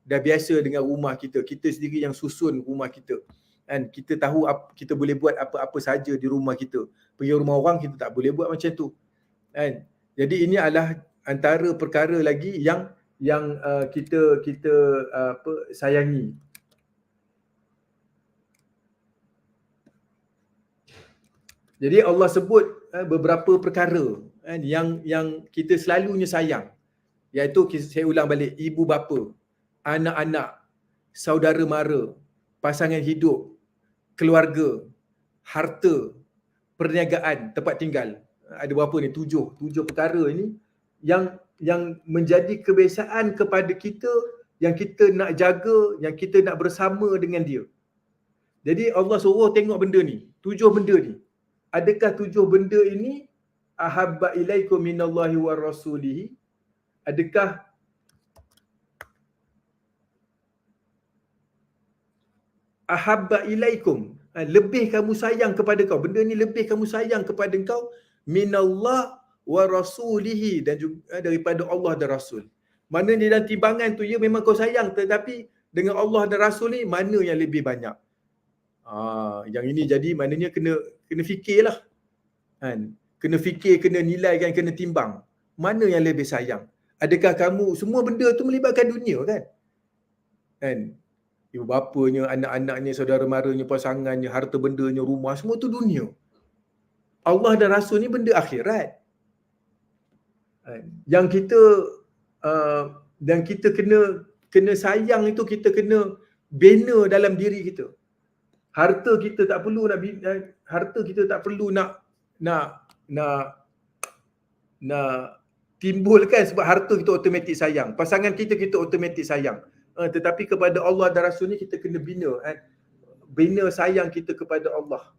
Speaker 1: dah biasa dengan rumah kita. Kita sendiri yang susun rumah kita. Kita tahu kita boleh buat apa-apa saja di rumah kita. Pergi rumah orang, kita tak boleh buat macam tu. Jadi ini adalah antara perkara lagi yang kita sayangi. Jadi Allah sebut beberapa perkara yang kita selalunya sayang, iaitu saya ulang balik, ibu bapa, anak-anak, saudara mara, pasangan hidup, keluarga, harta, perniagaan, tempat tinggal. Ada berapa ni? 7 perkara ini yang yang menjadi kebiasaan kepada kita, yang kita nak jaga, yang kita nak bersama dengan dia. Jadi Allah suruh tengok benda ni, 7 benda ni. Adakah 7 benda ini ahabba ilaikum minallahi wa rasulihi? Adakah ahabba ilaikum, lebih kamu sayang kepada kau, benda ni lebih kamu sayang kepada kau, minallah wa rasulihi, dan juga daripada Allah dan Rasul. Mana di dalam timbangan tu, ya memang kau sayang, tetapi dengan Allah dan Rasul ni mana yang lebih banyak? Yang ini jadi maknanya kena fikirlah. Kan? Kena fikir, kena nilai kan, kena timbang. Mana yang lebih sayang? Adakah kamu, semua benda tu melibatkan dunia kan? Kan? Ibu bapanya, anak-anaknya, saudara maranya, pasangannya, harta bendanya, rumah, semua tu dunia. Allah dan Rasul ni benda akhirat. Yang kita dan kita kena sayang itu, kita kena bina dalam diri kita. Harta kita tak perlu nak timbulkan, sebab harta kita automatik sayang. Pasangan kita automatik sayang. Tetapi kepada Allah dan Rasul ni kita kena bina. Bina sayang kita kepada Allah.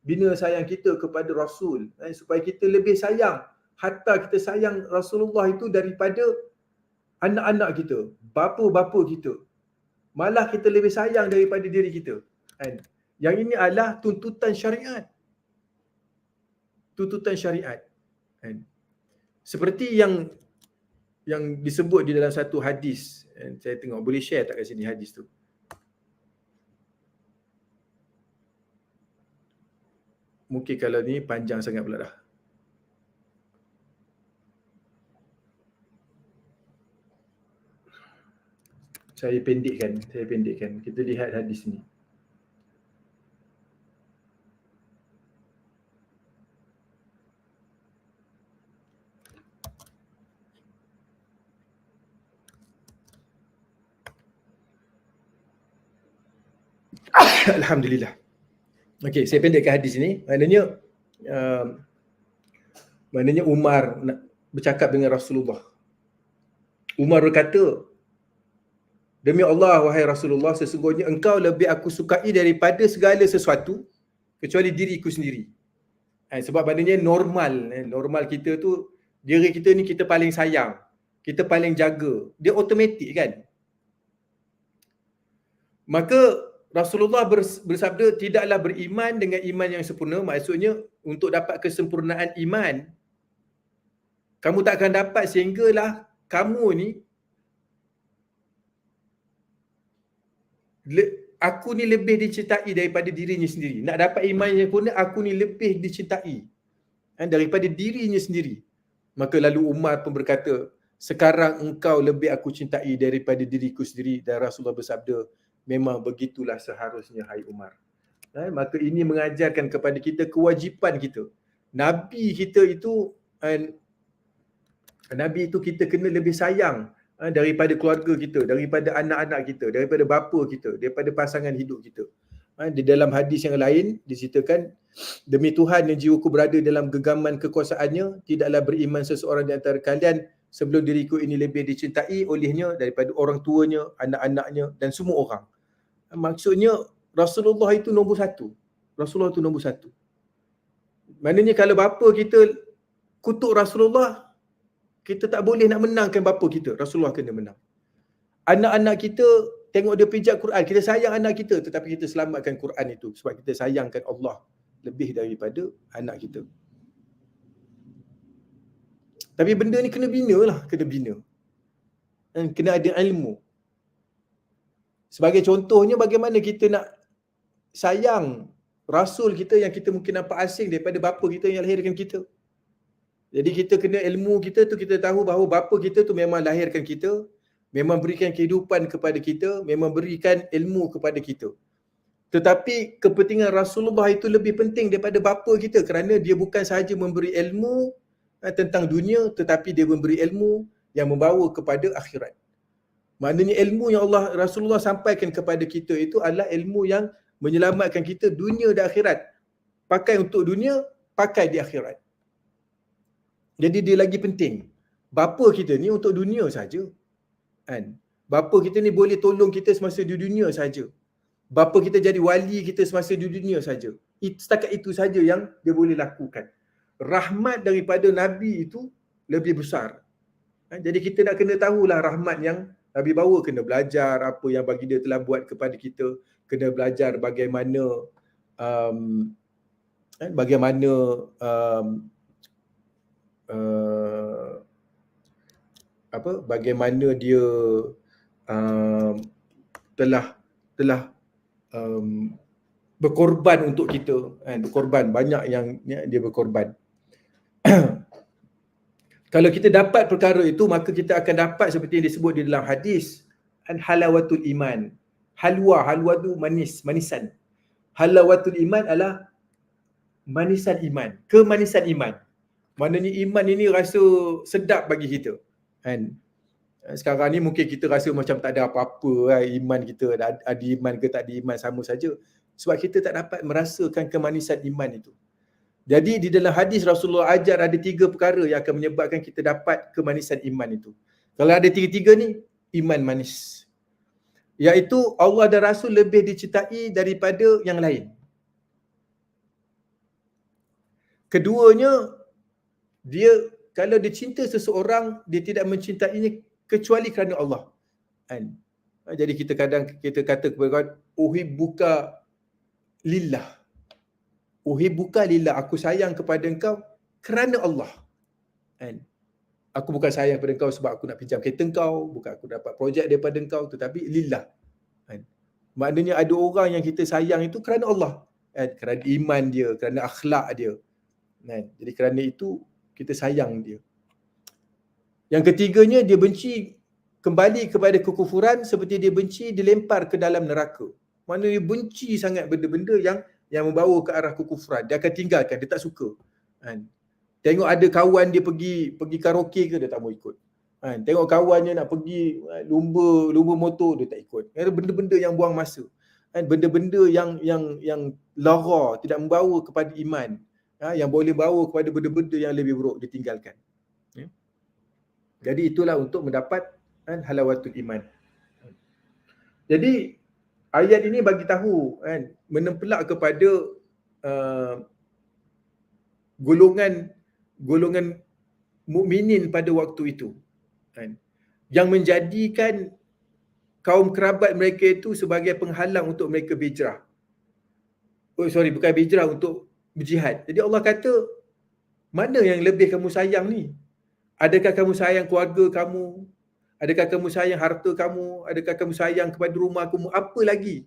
Speaker 1: Bina sayang kita kepada Rasul. Supaya kita lebih sayang. Hatta kita sayang Rasulullah itu daripada anak-anak kita, bapa-bapa kita. Malah kita lebih sayang daripada diri kita. Yang ini adalah tuntutan syariat. Tuntutan syariat. Seperti yang disebut di dalam satu hadis. Saya tengok, boleh share tak kat sini hadis tu? Mungkin kalau ni panjang sangat pula dah. Saya pendekkan. Kita lihat hadis ni. Alhamdulillah. Okey, saya pendekkan hadis ni. Maknanya Umar nak bercakap dengan Rasulullah. Umar berkata, demi Allah, wahai Rasulullah, sesungguhnya engkau lebih aku sukai daripada segala sesuatu kecuali diriku sendiri. Sebab maknanya normal kita tu, diri kita ni kita paling sayang, kita paling jaga. Dia automatik kan? Maka Rasulullah bersabda, tidaklah beriman dengan iman yang sempurna. Maksudnya untuk dapat kesempurnaan iman, kamu tak akan dapat sehinggalah kamu ni, aku ni lebih dicintai daripada dirinya sendiri. Nak dapat iman yang sempurna, aku ni lebih dicintai daripada dirinya sendiri. Maka lalu Umar pun berkata, sekarang engkau lebih aku cintai daripada diriku sendiri. Dan Rasulullah bersabda, memang begitulah seharusnya, hai Umar. Maka ini mengajarkan kepada kita kewajipan kita. Nabi itu kita kena lebih sayang daripada keluarga kita, daripada anak-anak kita, daripada bapa kita, daripada pasangan hidup kita. Di dalam hadis yang lain diceritakan, demi Tuhan yang jiwaku berada dalam genggaman kekuasaannya, tidaklah beriman seseorang di antara kalian sebelum diriku ini lebih dicintai olehnya daripada orang tuanya, anak-anaknya dan semua orang. Maksudnya Rasulullah itu nombor satu. Rasulullah itu nombor satu. Maknanya kalau bapa kita kutuk Rasulullah, kita tak boleh nak menangkan bapa kita. Rasulullah kena menang. Anak-anak kita tengok dia pijak Quran, kita sayang anak kita, tetapi kita selamatkan Quran itu sebab kita sayangkan Allah lebih daripada anak kita. Tapi benda ni kena bina lah, kena bina. Dan kena ada ilmu. Sebagai contohnya, bagaimana kita nak sayang Rasul kita yang kita mungkin nampak asing daripada bapa kita yang lahirkan kita. Jadi kita kena ilmu kita tu, kita tahu bahawa bapa kita tu memang lahirkan kita, memang berikan kehidupan kepada kita, memang berikan ilmu kepada kita. Tetapi kepentingan Rasulullah itu lebih penting daripada bapa kita, kerana dia bukan sahaja memberi ilmu tentang dunia, tetapi dia memberi ilmu yang membawa kepada akhirat. Maknanya ilmu yang Rasulullah sampaikan kepada kita itu adalah ilmu yang menyelamatkan kita dunia dan akhirat. Pakai untuk dunia, pakai di akhirat. Jadi dia lagi penting bapa kita ni untuk dunia saja. Kan? Bapa kita ni boleh tolong kita semasa di dunia saja. Bapa kita jadi wali kita semasa di dunia saja. Setakat itu saja yang dia boleh lakukan. Rahmat daripada Nabi itu lebih besar. Jadi kita nak kena tahulah rahmat yang Nabi bawa, kena belajar apa yang bagi dia telah buat kepada kita, kena belajar bagaimana bagaimana dia telah berkorban untuk kita, berkorban, banyak yang dia berkorban. Kalau kita dapat perkara itu, maka kita akan dapat seperti yang disebut di dalam hadis, halawatul iman. Halwa tu manis, manisan. Halawatul iman adalah manisan iman, kemanisan iman. Maknanya iman ini rasa sedap bagi kita. Kan? Sekarang ni mungkin kita rasa macam tak ada apa-apa iman kita, ada iman ke tak ada iman sama saja. Sebab kita tak dapat merasakan kemanisan iman itu. Jadi di dalam hadis Rasulullah ajar ada 3 perkara yang akan menyebabkan kita dapat kemanisan iman itu. Kalau ada 3-3 ni, iman manis. Iaitu Allah dan Rasul lebih dicintai daripada yang lain. Keduanya, dia kalau dia cinta seseorang, dia tidak mencintainya kecuali kerana Allah. Kan? Jadi kita kadang kita kata kepada God, uhibbuka lillah. Uhibbuka lillah, aku sayang kepada engkau kerana Allah. Kan? Aku bukan sayang kepada engkau sebab aku nak pinjam kereta engkau, bukan aku dapat projek daripada engkau, tetapi lillah. Kan? Maknanya ada orang yang kita sayang itu kerana Allah. Kan? Kerana iman dia, kerana akhlak dia. Kan? Jadi kerana itu kita sayang dia. Yang ketiganya, dia benci kembali kepada kekufuran seperti dia benci dilempar ke dalam neraka. Maknanya dia benci sangat benda-benda yang membawa ke arah kekufuran. Dia akan tinggalkan, dia tak suka. Kan? Tengok ada kawan dia pergi karaoke ke, dia tak mau ikut. Kan? Tengok kawannya nak pergi lumba motor, dia tak ikut. Ada benda-benda yang buang masa. Kan? Benda-benda yang lara, tidak membawa kepada iman. Yang boleh bawa kepada benda-benda yang lebih buruk, ditinggalkan. Ya? Jadi itulah untuk mendapat halawatul iman. Jadi ayat ini bagi tahu, menempelak kepada golongan mukminin pada waktu itu, yang menjadikan kaum kerabat mereka itu sebagai penghalang untuk mereka berhijrah. Bukan berhijrah, untuk berjihad. Jadi Allah kata, mana yang lebih kamu sayang ni? Adakah kamu sayang keluarga kamu? Adakah kamu sayang harta kamu? Adakah kamu sayang kepada rumah kamu? Apa lagi?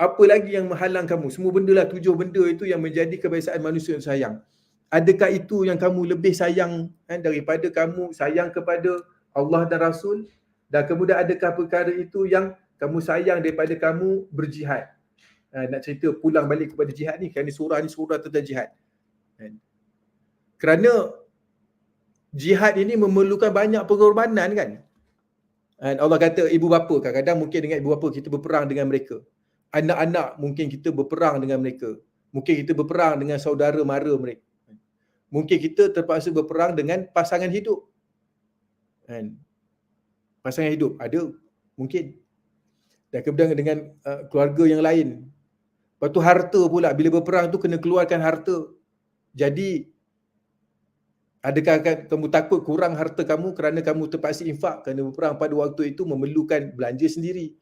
Speaker 1: Apa lagi yang menghalang kamu? Semua benda lah, 7 benda itu yang menjadi kebiasaan manusia yang sayang. Adakah itu yang kamu lebih sayang daripada kamu sayang kepada Allah dan Rasul? Dan kemudian adakah perkara itu yang kamu sayang daripada kamu berjihad? Nak cerita pulang balik kepada jihad ni, kerana surah ni surah tentang jihad. Kerana jihad ini memerlukan banyak pengorbanan kan. Allah kata ibu bapa, kadang-kadang mungkin dengan ibu bapa kita berperang dengan mereka. Anak-anak mungkin kita berperang dengan mereka. Mungkin kita berperang dengan saudara mara mereka. Mungkin kita terpaksa berperang dengan pasangan hidup. Pasangan hidup ada mungkin. Dan kemudian dengan keluarga yang lain. Lepas tu harta pula, bila berperang tu kena keluarkan harta. Jadi adakah kamu takut kurang harta kamu kerana kamu terpaksa infak, kerana berperang pada waktu itu memerlukan belanja sendiri.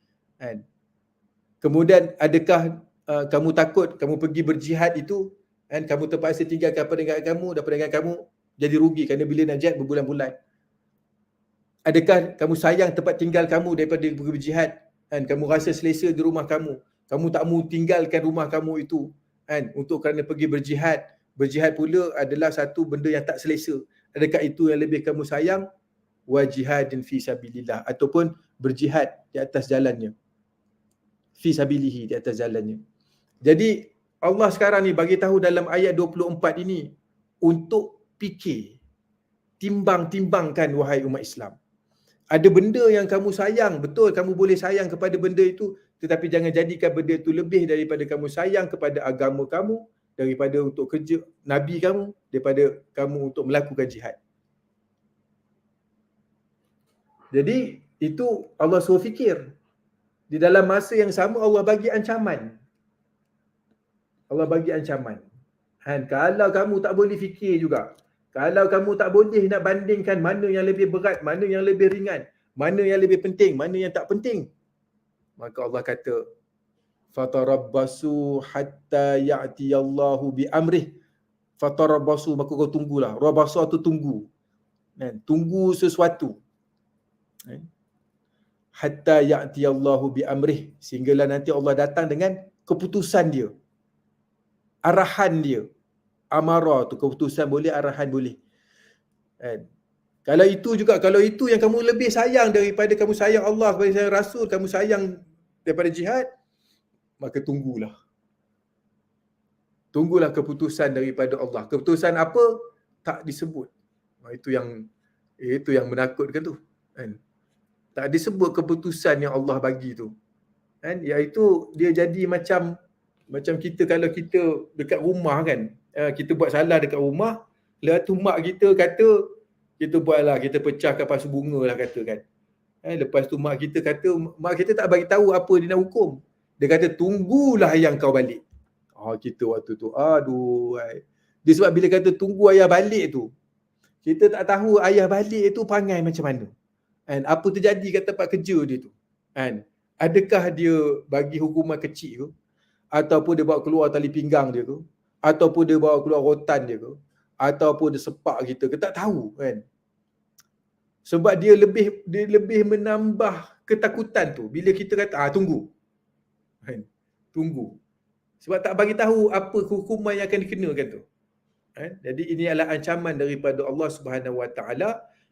Speaker 1: Kemudian adakah kamu takut kamu pergi berjihad itu, kamu terpaksa tinggalkan peninggalan kamu dan peninggalan kamu jadi rugi kerana bila nak jihad berbulan-bulan. Adakah kamu sayang tempat tinggal kamu daripada pergi berjihad, kamu rasa selesa di rumah kamu, kamu tak mahu tinggalkan rumah kamu itu untuk kerana pergi berjihad. Berjihad pula adalah satu benda yang tak selesa. Adakah itu yang lebih kamu sayang? Wa jihadin fi sabilillah, ataupun berjihad di atas jalannya. Fi sabilihi, di atas jalannya. Jadi Allah sekarang ni bagi tahu dalam ayat 24 ini untuk fikir, timbang-timbangkan wahai umat Islam. Ada benda yang kamu sayang, betul kamu boleh sayang kepada benda itu, tetapi jangan jadikan benda itu lebih daripada kamu sayang kepada agama kamu, daripada untuk kerja Nabi kamu, daripada kamu untuk melakukan jihad. Jadi itu Allah suruh fikir. Di dalam masa yang sama Allah bagi ancaman. Allah bagi ancaman. Dan kalau kamu tak boleh fikir juga, kalau kamu tak boleh nak bandingkan mana yang lebih berat, mana yang lebih ringan, mana yang lebih penting, mana yang tak penting, maka Allah kata, fatarabbasu hatta ya'tiyallahu bi amrih. Fatarabbasu, maka kau tunggulah. Rabasa tu tunggu. Tunggu sesuatu. Hatta ya'tiyallahu bi amrih, sehinggalah nanti Allah datang dengan keputusan dia. Arahan dia. Amarah tu keputusan boleh, arahan boleh. Kalau itu juga, kalau itu yang kamu lebih sayang daripada kamu sayang Allah, daripada sayang Rasul, kamu sayang daripada jihad, maka tunggulah. Tunggulah keputusan daripada Allah. Keputusan apa? Tak disebut. Itu yang menakutkan tu. Tak disebut keputusan yang Allah bagi tu. Iaitu dia jadi macam kita kalau kita dekat rumah kan, kita buat salah dekat rumah, lepas tu mak kita kata, kita buatlah, kita pecah kapas bunga lah kata kan. Lepas tu mak kita tak bagi tahu apa dia nak hukum. Dia kata tunggulah yang kau balik. Kita waktu tu, aduh. Dia sebab bila kata tunggu ayah balik tu, kita tak tahu ayah balik tu perangai macam mana. Apa terjadi kat tempat kerja dia tu. Adakah dia bagi hukuman kecil ke? Ataupun dia bawa keluar tali pinggang dia ke? Ataupun dia bawa keluar rotan dia ke? Ataupun dia sepak kita ke? Tak tahu kan. Sebab dia lebih menambah ketakutan tu bila kita kata tunggu. Tunggu. Sebab tak bagi tahu apa hukuman yang akan dikenakan tu. Jadi ini adalah ancaman daripada Allah Subhanahu Wa Taala.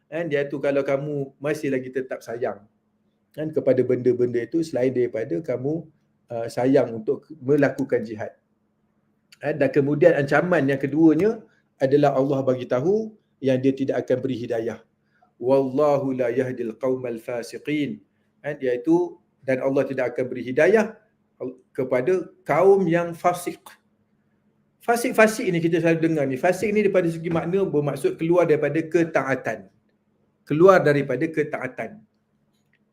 Speaker 1: Iaitu kalau kamu masih lagi tetap sayang kepada benda-benda itu selain daripada kamu sayang untuk melakukan jihad. Dan kemudian ancaman yang keduanya adalah Allah bagi tahu yang dia tidak akan beri hidayah. Wallahu la yahdil qaumal fasiqin. Iaitu dan Allah tidak akan beri hidayah kepada kaum yang fasik. Fasik ni kita selalu dengar ni. Fasik ni daripada segi makna bermaksud keluar daripada ketaatan. Keluar daripada ketaatan.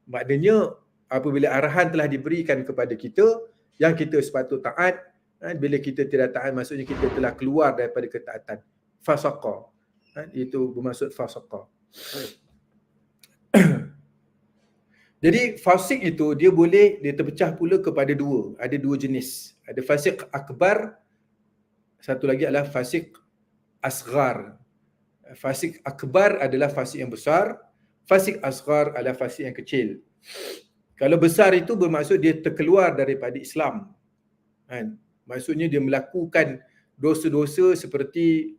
Speaker 1: Maknanya apabila arahan telah diberikan kepada kita yang kita sepatut taat, bila kita tidak taat maksudnya kita telah keluar daripada ketaatan. Fasaqa. Itu bermaksud fasaqa. Jadi fasik itu dia terpecah pula kepada dua. Ada dua jenis. Ada fasik akbar, satu lagi adalah fasik asghar. Fasik akbar adalah fasik yang besar, fasik asghar adalah fasik yang kecil. Kalau besar itu bermaksud dia terkeluar daripada Islam. Maksudnya dia melakukan dosa-dosa seperti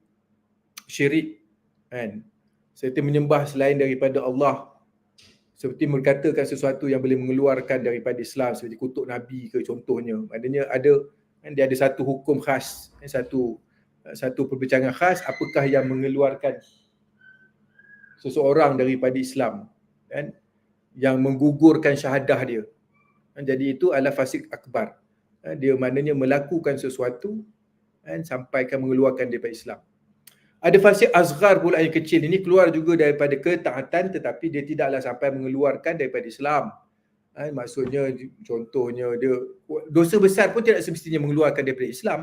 Speaker 1: syirik, seperti menyembah selain daripada Allah, seperti berkatakan sesuatu yang boleh mengeluarkan daripada Islam, seperti kutuk Nabi ke contohnya. Maknanya dia ada satu hukum khas, satu perbincangan khas, apakah yang mengeluarkan seseorang daripada Islam, yang menggugurkan syahadah dia. Jadi itu adalah fasik akbar. Dia maknanya melakukan sesuatu sampai akan mengeluarkan daripada Islam. Ada fasik asghar pula yang kecil. Ini keluar juga daripada ketaatan tetapi dia tidaklah sampai mengeluarkan daripada Islam. Maksudnya contohnya dia dosa besar pun tidak semestinya mengeluarkan daripada Islam.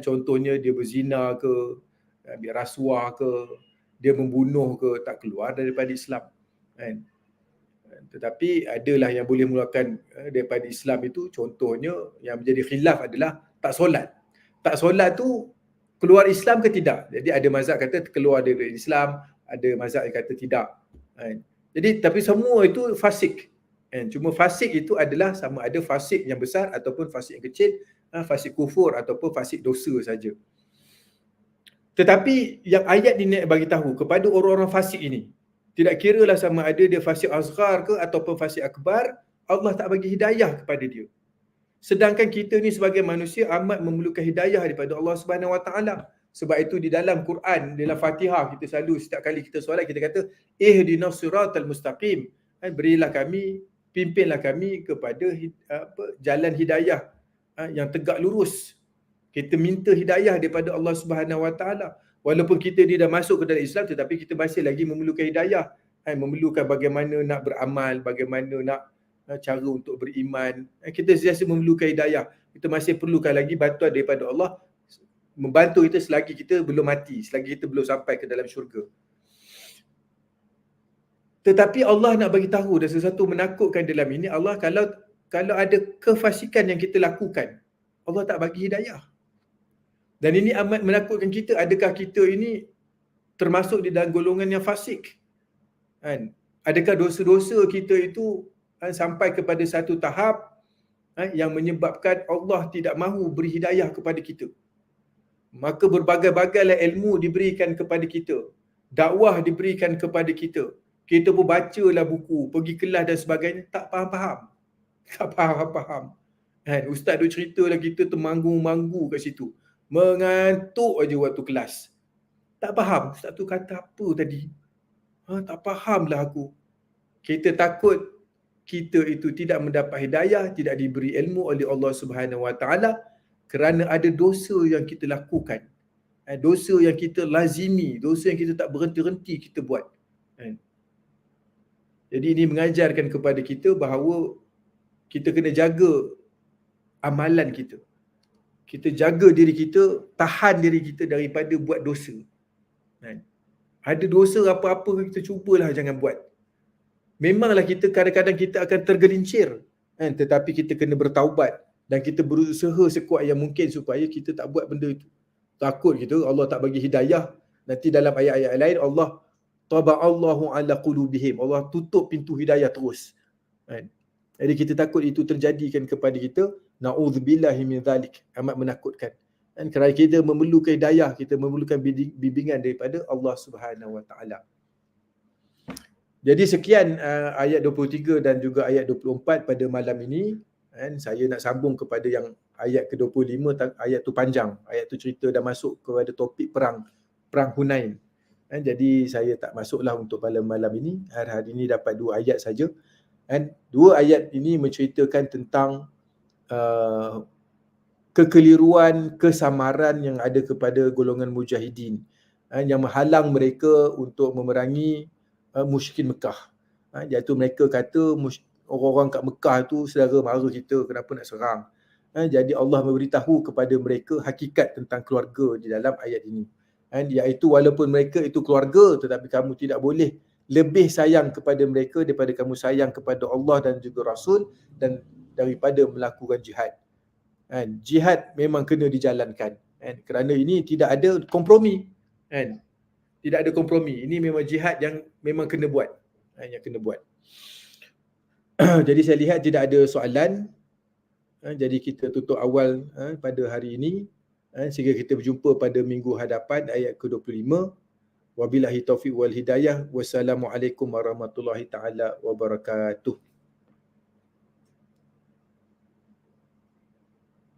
Speaker 1: Contohnya dia berzina ke, ambil rasuah ke, dia membunuh ke, tak keluar daripada Islam. Tetapi adalah yang boleh mengeluarkan daripada Islam itu, contohnya yang menjadi khilaf adalah tak solat. Tak solat tu keluar Islam ke tidak? Jadi ada mazhab kata keluar dari Islam, ada mazhab yang kata tidak. Jadi tapi semua itu fasik. Cuma fasik itu adalah sama ada fasik yang besar ataupun fasik yang kecil, fasik kufur ataupun fasik dosa saja. Tetapi yang ayat ini bagi tahu kepada orang-orang fasik ini, tidak kiralah sama ada dia fasik asghar ke ataupun fasik akbar, Allah tak bagi hidayah kepada dia. Sedangkan kita ni sebagai manusia amat memerlukan hidayah daripada Allah Subhanahu Wa Taala. Sebab itu di dalam Quran, dalam Fatihah, kita selalu setiap kali kita solat kita kata ihdinas siratal mustaqim. Berilah kami, pimpinlah kami kepada jalan hidayah yang tegak lurus. Kita minta hidayah daripada Allah Subhanahu Wa Taala. Walaupun kita dah masuk ke dalam Islam tetapi kita masih lagi memerlukan hidayah. memerlukan bagaimana nak beramal, bagaimana nak cara untuk beriman. Kita sentiasa memerlukan hidayah. Kita masih perlukan lagi bantuan daripada Allah membantu kita selagi kita belum mati, selagi kita belum sampai ke dalam syurga. Tetapi Allah nak bagi tahu dan sesuatu menakutkan dalam ini, Allah kalau ada kefasikan yang kita lakukan, Allah tak bagi hidayah. Dan ini amat menakutkan kita. Adakah kita ini termasuk di dalam golongan yang fasik? Kan? Adakah dosa-dosa kita itu sampai kepada satu tahap yang menyebabkan Allah tidak mahu beri hidayah kepada kita? Maka berbagai-bagailah ilmu diberikan kepada kita, dakwah diberikan kepada kita. Kita pun bacalah buku, pergi kelas dan sebagainya, tak faham-faham. Tak faham-faham. Kan? Ustaz duk ceritalah, kita termanggu-manggu kat situ. Mengantuk aja waktu kelas. Tak faham, ustaz tu kata apa tadi? Tak fahamlah aku. Kita takut kita itu tidak mendapat hidayah, tidak diberi ilmu oleh Allah Subhanahu Wa Taala kerana ada dosa yang kita lakukan. Dosa yang kita lazimi, dosa yang kita tak berhenti-henti kita buat. Jadi ini mengajarkan kepada kita bahawa kita kena jaga amalan kita. Kita jaga diri kita, tahan diri kita daripada buat dosa. Ada dosa apa-apa kita cubalah jangan buat. Memanglah kita kadang-kadang kita akan tergelincir, tetapi kita kena bertaubat dan kita berusaha sekuat yang mungkin supaya kita tak buat benda itu. Takut kita Allah tak bagi hidayah. Nanti dalam ayat-ayat lain Allah taba'allahu ala qulubihim, Allah tutup pintu hidayah terus. Jadi kita takut itu terjadikan kepada kita. Na'udzubillahi min zalik. Amat menakutkan. Dan kerana kita memerlukan hidayah, kita memerlukan bimbingan daripada Allah Subhanahu Wa Taala. Jadi sekian ayat 23 dan juga ayat 24 pada malam ini. Saya nak sambung kepada yang ayat ke-25, ayat tu panjang. Ayat tu cerita dah masuk kepada topik perang Hunain. Jadi saya tak masuklah untuk malam ini. Hari ini dapat 2 ayat saja. 2 ayat ini menceritakan tentang kekeliruan, kesamaran yang ada kepada golongan mujahidin yang menghalang mereka untuk memerangi musyrikin Mekah. Iaitu mereka kata orang-orang kat Mekah tu saudara mara kita, kenapa nak serang? Jadi Allah memberitahu kepada mereka hakikat tentang keluarga di dalam ayat ini. Iaitu walaupun mereka itu keluarga, tetapi kamu tidak boleh lebih sayang kepada mereka daripada kamu sayang kepada Allah dan juga Rasul dan daripada melakukan jihad. Jihad memang kena dijalankan. Kerana ini tidak ada kompromi. Tidak ada kompromi. Ini memang jihad yang memang kena buat. Yang kena buat. Jadi saya lihat tidak ada soalan. Jadi kita tutup awal pada hari ini. Sehingga kita berjumpa pada minggu hadapan ayat ke-25. Wabillahi taufiq wal hidayah. Wassalamualaikum warahmatullahi taala wabarakatuh.